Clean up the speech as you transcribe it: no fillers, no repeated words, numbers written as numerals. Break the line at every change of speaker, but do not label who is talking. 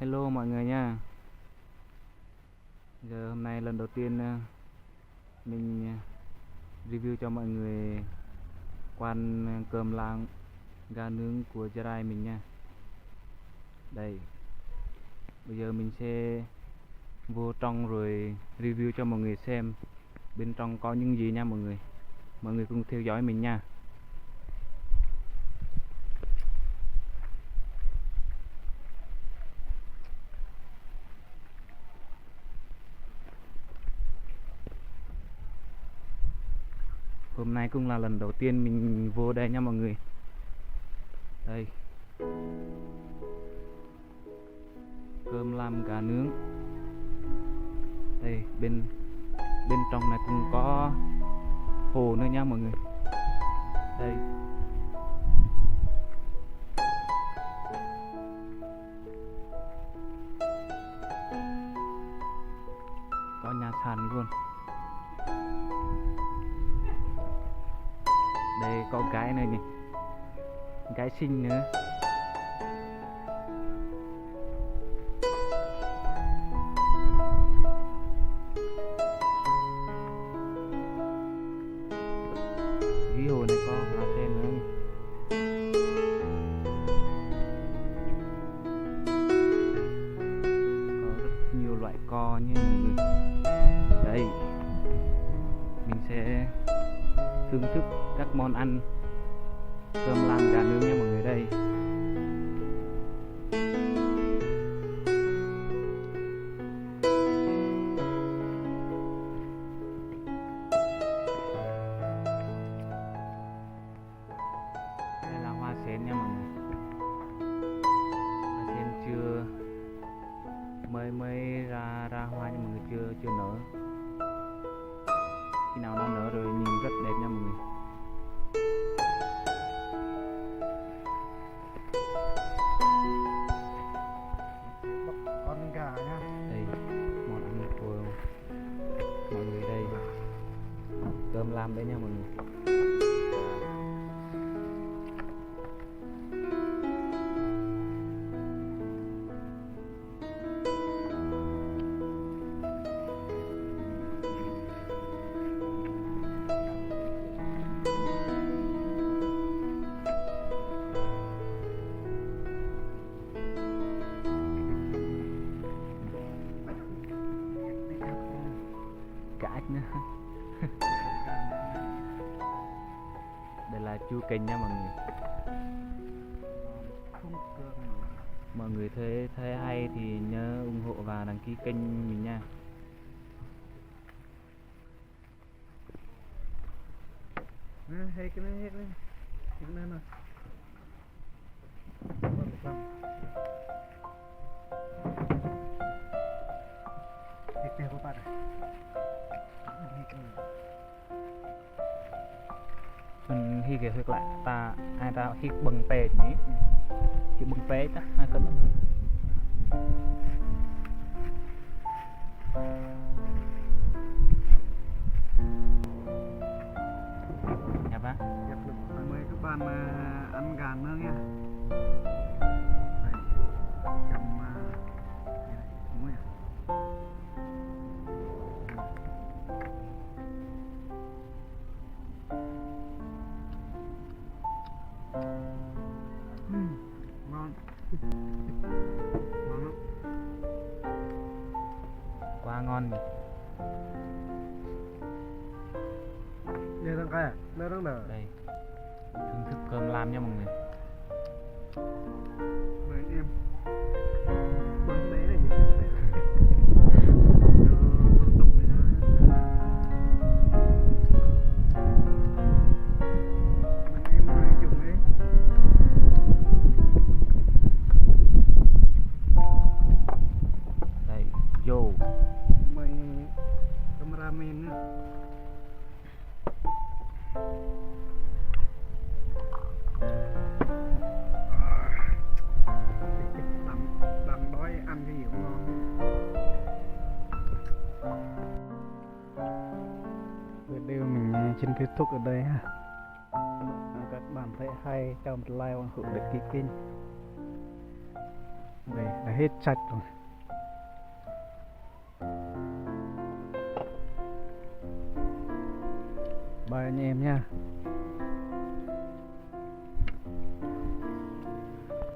Hello mọi người nha. Giờ hôm nay lần đầu tiên mình review cho mọi người quán cơm lam gà nướng của Jarai mình nha. Đây, bây giờ mình sẽ vô trong rồi review cho mọi người xem bên trong có những gì nha mọi người. Mọi người cùng theo dõi mình nha. Hôm nay cũng là lần đầu tiên mình vô đây nha mọi người. Đây, cơm lam gà nướng. Đây, bên trong này cũng có hồ nữa nha mọi người. Đây, có nhà sàn luôn. Đây có gái nữa nhỉ, gái xinh nữa. Dưới hồ này có hoa sen nữa. Có rất nhiều loại co nha mọi người. Đây, mình sẽ thưởng thức các món ăn cơm lam gà nướng nha mọi người. Đây, đây là hoa sen nha mọi người. Hoa sen chưa mới ra hoa nha mọi người, chưa nở. Khi nào nó nở rồi nhìn rất đẹp nha mọi người.
Con gà nha.
Đây, món ăn của mọi người đây, cơm lam đấy nha mọi người. Cả ếch nữa. Đây là chua kênh nha mọi người. Mọi người thấy hay thì nhớ ủng hộ và đăng ký kênh mình nha.
Hết cái này nè. Hết cái của bạn này.
Mình hi kể thật lại ta ai ta hi bưng pê nhỉ, chỉ bưng pê ta ai cần nhà bác
Mời các bạn ăn gà nướng nha. Đây, chấm muối à. Ngon. Ngon lắm.
quá ngon nhỉ.
Đây đang cái à? Đây đang đợi.
Đây, thưởng thức cơm lam nha mọi người.
Mời em. Bưng đấy này nhìn thấy này. Tục này đó. Mời em mời dùng đấy.
Đây, vô
Mời cameraman nữa. Đằng đói ăn cái gì cũng ngon. Video mình xin kết thúc ở đây ha. Các bạn thấy hay cho một like ủng hộ để ký kênh. Đây, đây hết sạch rồi. Bye anh em nha.